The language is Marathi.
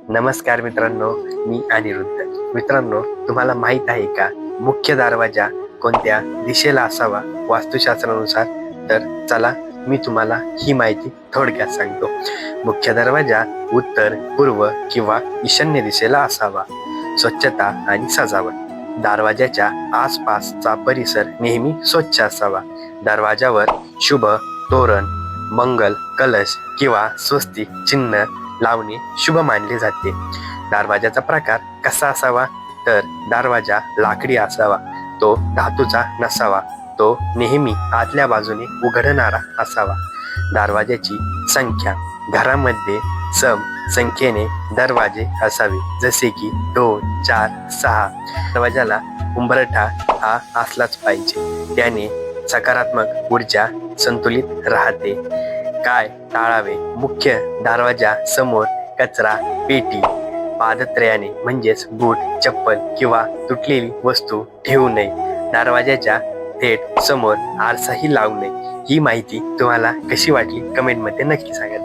नमस्कार मित्रांनो, मी अनिरुद्ध. मित्रांनो, तुम्हाला माहीत आहे का मुख्य दरवाजा कोणत्या दिशेला असावा वास्तुशास्त्रानुसार? तर चला मी तुम्हाला ही माहिती थोडक्यात सांगतो. मुख्य दरवाजा उत्तर, पूर्व किंवा ईशान्य दिशेला असावा. स्वच्छता आणि सजावट. दरवाजाच्या आसपासचा परिसर नेहमी स्वच्छ असावा. दरवाजावर शुभ, तोरण, मंगल कलश किंवा स्वस्तिक चिन्ह लावणे शुभ मानले जाते. दरवाजाचा प्रकार कसा असावा? तर दरवाजा लाकडी असावा, तो धातूचा नसावा, तो नेहमी आतल्या बाजूने उघडणारा असावा. दरवाजाची संख्या. घरामध्ये सम संख्येने दरवाजे असावे, जसे की 2, 4, 6. दरवाजाला उंबरठा हा असलाच पाहिजे, त्याने सकारात्मक ऊर्जा संतुलित राहते. काय टाळावे? मुख्य दरवाजा समोर कचरा पेटी, पादत्राणे म्हणजेच बूट, चप्पल किंवा तुटलेली वस्तू ठेवू नये. दरवाजाच्या थेट समोर आरसाही लावू नये. ही माहिती तुम्हाला कशी वाटली कमेंटमध्ये नक्की सांगा.